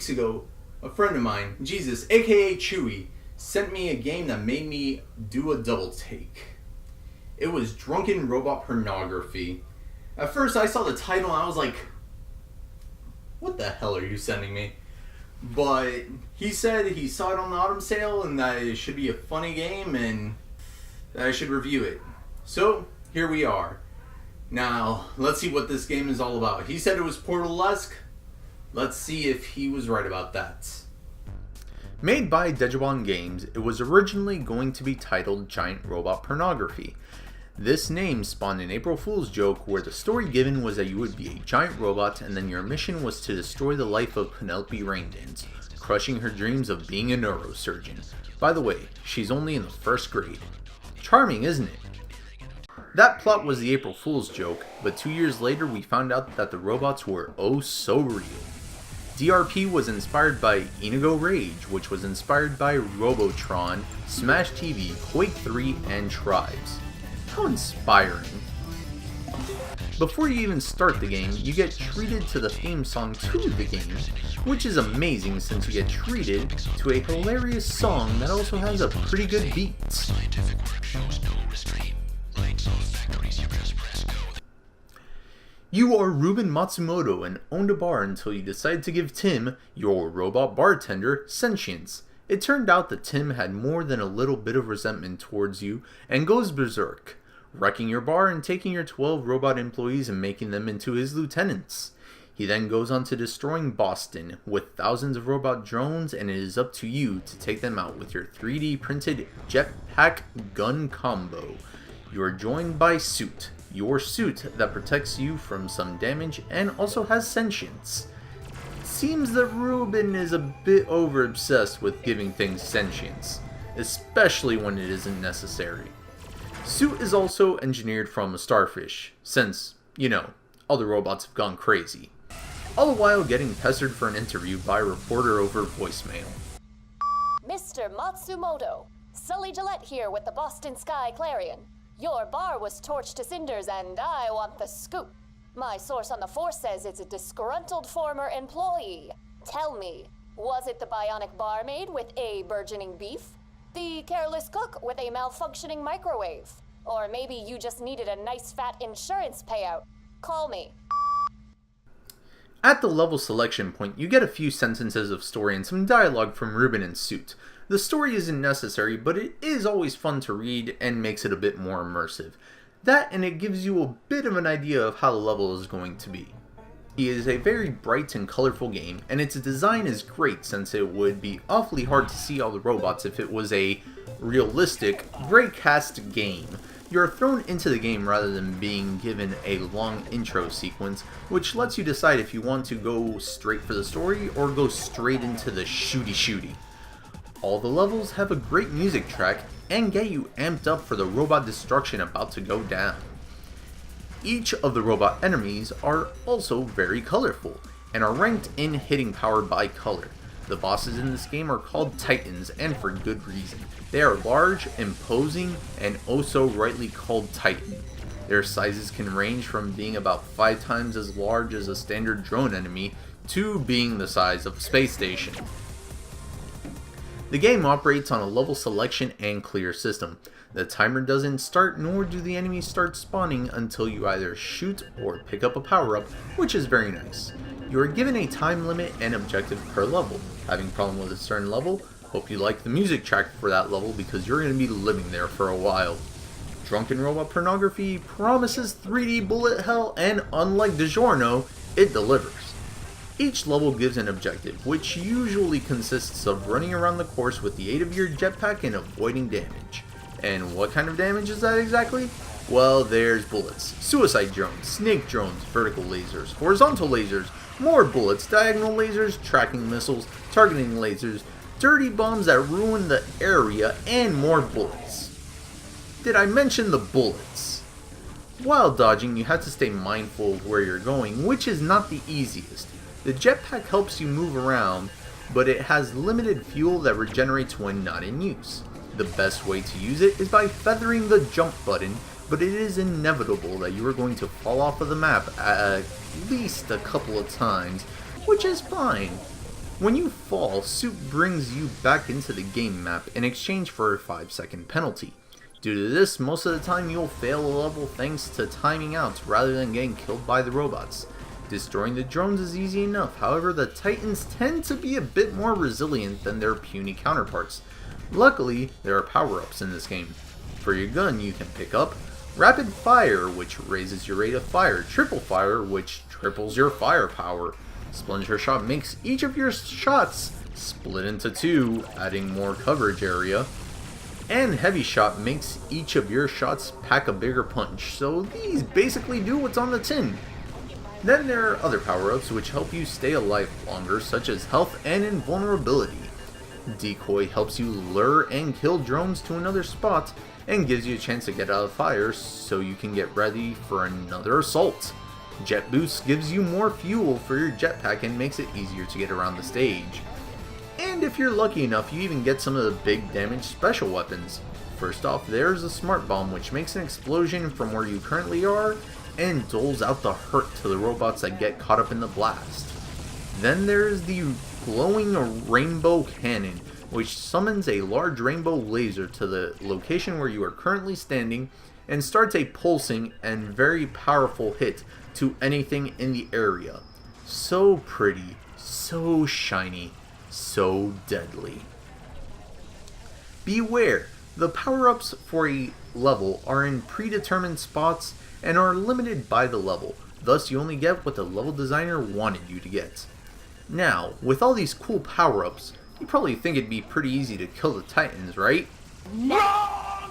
weeks ago, a friend of mine, Jesus, aka Chewy, sent me a game that made me do a double take. It was Drunken Robot Pornography. At first I saw the title and I was like, what the hell are you sending me? But he said he saw it on the autumn sale and that it should be a funny game and that I should review it. So, here we are. Now, let's see what this game is all about. He said it was Burlesque. Let's see if he was right about that. Made by Dejabon Games, it was originally going to be titled Giant Robot Pornography. This name spawned an April Fool's joke where the story given was that you would be a giant robot and then your mission was to destroy the life of Penelope Raindance, crushing her dreams of being a neurosurgeon. By the way, she's only in the first grade. Charming, isn't it? That plot was the April Fool's joke, but 2 years later we found out that the robots were oh so real. DRP was inspired by Inigo Rage, which was inspired by Robotron, Smash TV, Quake 3, and Tribes. How inspiring. Before you even start the game, you get treated to the theme song to the game, which is amazing since you get treated to a hilarious song that also has a pretty good beat. You are Ruben Matsumoto and owned a bar until you decide to give Tim, your robot bartender, sentience. It turned out that Tim had more than a little bit of resentment towards you and goes berserk, wrecking your bar and taking your 12 robot employees and making them into his lieutenants. He then goes on to destroying Boston with thousands of robot drones, and it is up to you to take them out with your 3D printed jetpack gun combo. You are joined by Suit, your suit that protects you from some damage and also has sentience. It seems that Ruben is a bit over obsessed with giving things sentience, especially when it isn't necessary. Suit is also engineered from a starfish, since, you know, other robots have gone crazy. All the while getting pestered for an interview by a reporter over voicemail. Mr. Matsumoto, Sully Gillette here with the Boston Sky Clarion. Your bar was torched to cinders and I want the scoop. My source on the force says it's a disgruntled former employee. Tell me, was it the bionic barmaid with a burgeoning beef? The careless cook with a malfunctioning microwave? Or maybe you just needed a nice fat insurance payout? Call me. At the level selection point, you get a few sentences of story and some dialogue from Ruben and Suit. The story isn't necessary, but it is always fun to read and makes it a bit more immersive. That and it gives you a bit of an idea of how the level is going to be. It is a very bright and colorful game, and its design is great since it would be awfully hard to see all the robots if it was a realistic, great cast game. You are thrown into the game rather than being given a long intro sequence, which lets you decide if you want to go straight for the story or go straight into the shooty. All the levels have a great music track and get you amped up for the robot destruction about to go down. Each of the robot enemies are also very colorful and are ranked in hitting power by color. The bosses in this game are called Titans, and for good reason. They are large, imposing, and oh so rightly called Titan. Their sizes can range from being about 5 times as large as a standard drone enemy to being the size of a space station. The game operates on a level selection and clear system. The timer doesn't start nor do the enemies start spawning until you either shoot or pick up a power-up, which is very nice. You are given a time limit and objective per level. Having a problem with a certain level? Hope you like the music track for that level because you're going to be living there for a while. Drunken Robot Pornography promises 3D bullet hell, and unlike DiGiorno, it delivers. Each level gives an objective, which usually consists of running around the course with the aid of your jetpack and avoiding damage. And what kind of damage is that exactly? Well, there's bullets, suicide drones, snake drones, vertical lasers, horizontal lasers, more bullets, diagonal lasers, tracking missiles, targeting lasers, dirty bombs that ruin the area, and more bullets. Did I mention the bullets? While dodging, you have to stay mindful of where you're going, which is not the easiest. The jetpack helps you move around, but it has limited fuel that regenerates when not in use. The best way to use it is by feathering the jump button, but it is inevitable that you are going to fall off of the map at least a couple of times, which is fine. When you fall, Soup brings you back into the game map in exchange for a 5-second penalty. Due to this, most of the time you'll fail a level thanks to timing out rather than getting killed by the robots. Destroying the drones is easy enough, however the Titans tend to be a bit more resilient than their puny counterparts. Luckily, there are power-ups in this game. For your gun, you can pick up Rapid Fire, which raises your rate of fire, Triple Fire, which triples your firepower. Splinter Shot makes each of your shots split into 2, adding more coverage area. And Heavy Shot makes each of your shots pack a bigger punch, so these basically do what's on the tin. Then there are other power-ups which help you stay alive longer, such as Health and Invulnerability. Decoy helps you lure and kill drones to another spot, and gives you a chance to get out of fire so you can get ready for another assault. Jet Boost gives you more fuel for your jetpack and makes it easier to get around the stage. And if you're lucky enough, you even get some of the big damage special weapons. First off, there's a Smart Bomb, which makes an explosion from where you currently are and doles out the hurt to the robots that get caught up in the blast. Then there's the Glowing Rainbow Cannon, which summons a large rainbow laser to the location where you are currently standing and starts a pulsing and very powerful hit to anything in the area. So pretty, so shiny, so deadly. Beware, the power-ups for a level are in predetermined spots and are limited by the level, thus you only get what the level designer wanted you to get. Now, with all these cool power-ups, you probably think it'd be pretty easy to kill the Titans, right? Wrong!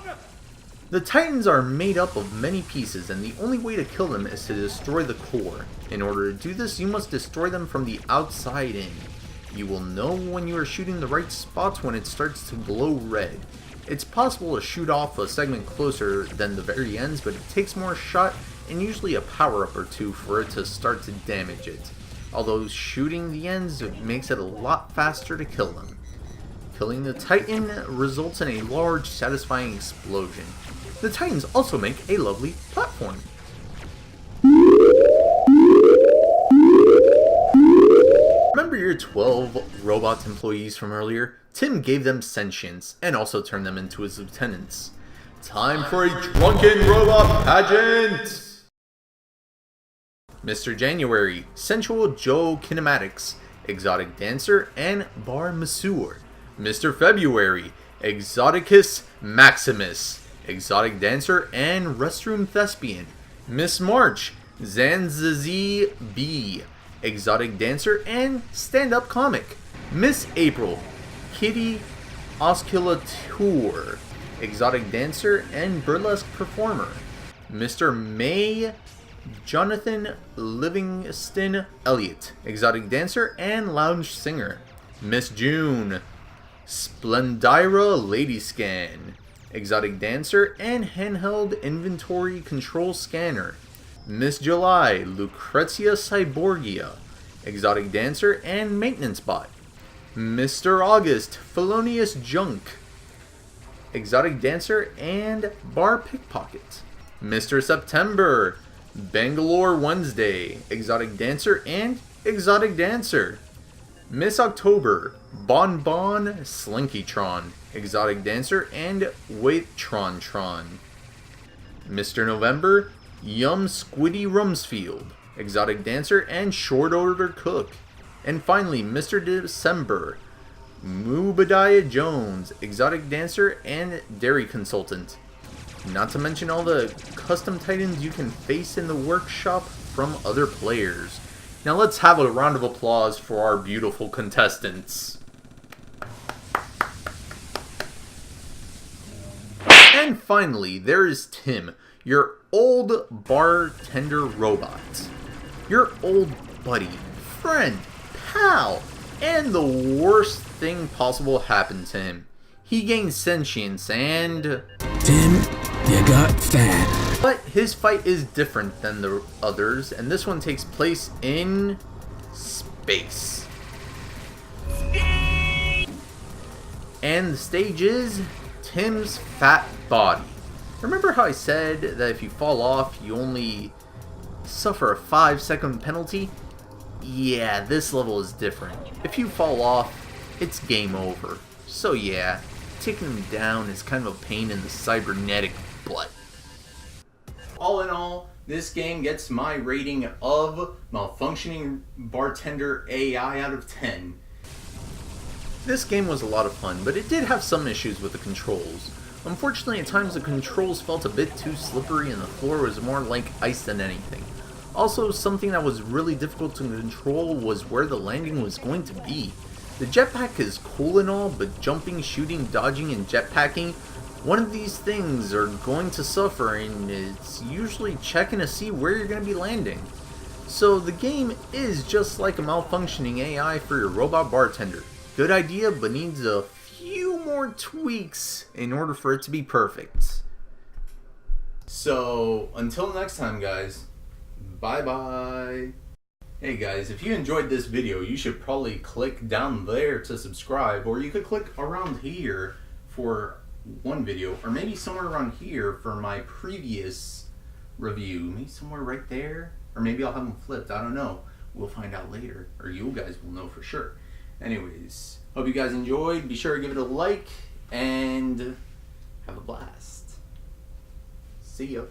The Titans are made up of many pieces, and the only way to kill them is to destroy the core. In order to do this, you must destroy them from the outside in. You will know when you are shooting the right spots when it starts to glow red. It's possible to shoot off a segment closer than the very ends, but it takes more shot and usually a power-up or two for it to start to damage it. Although shooting the ends makes it a lot faster to kill them. Killing the Titan results in a large, satisfying explosion. The Titans also make a lovely platform. Remember your 12 robot employees from earlier? Tim gave them sentience and also turned them into his lieutenants. Time for a Drunken Robot Pageant! Mr. January, Sensual Joe Kinematics, Exotic Dancer, and Bar Masseur. Mr. February, Exoticus Maximus, Exotic Dancer and Restroom Thespian. Miss March, Zanzizi B, Exotic Dancer and Stand-Up Comic. Miss April, Kitty Osculateur, Exotic Dancer and Burlesque Performer. Mr. May, Jonathan Livingston Elliott, Exotic Dancer and Lounge Singer. Miss June, Splendira Ladyscan, Exotic Dancer and Handheld Inventory Control Scanner. Miss July, Lucrezia Cyborgia, Exotic Dancer and Maintenance Bot. Mr. August, Felonious Junk, Exotic Dancer and Bar Pickpocket. Mr. September, Bangalore Wednesday, Exotic Dancer and Exotic Dancer. Miss October, Bon Bon Slinkytron, Exotic Dancer and Waitron Tron. Mr. November, Yum Squiddy Rumsfield, Exotic Dancer and Short Order Cook. And finally, Mr. December, Mubadiah Jones, Exotic Dancer and Dairy Consultant. Not to mention all the custom Titans you can face in the workshop from other players. Now let's have a round of applause for our beautiful contestants. And finally, there is Tim, your old bartender robot. Your old buddy, friend, pal, and the worst thing possible happened to him. He gained sentience and... Tim, you got fat. But his fight is different than the others, and this one takes place in... space. And the stage is... Tim's fat body. Remember how I said that if you fall off, you only suffer a 5-second penalty? yeah, this level is different. If you fall off, it's game over. So yeah, taking them down is kind of a pain in the cybernetic butt. All in all, this game gets my rating of malfunctioning bartender AI out of 10. This game was a lot of fun, but it did have some issues with the controls. Unfortunately, at times the controls felt a bit too slippery and the floor was more like ice than anything. Also, something that was really difficult to control was where the landing was going to be. The jetpack is cool and all, but jumping, shooting, dodging, and jetpacking, one of these things are going to suffer, and it's usually checking to see where you're going to be landing. So the game is just like a malfunctioning AI for your robot bartender. Good idea, but needs a few more tweaks in order for it to be perfect. So, until next time guys, bye bye. Hey guys, if you enjoyed this video, you should probably click down there to subscribe, or you could click around here for one video, or maybe somewhere around here for my previous review. Maybe somewhere right there, or maybe I'll have them flipped, I don't know. We'll find out later, or you guys will know for sure. Anyways, hope you guys enjoyed. Be sure to give it a like, and have a blast. See ya.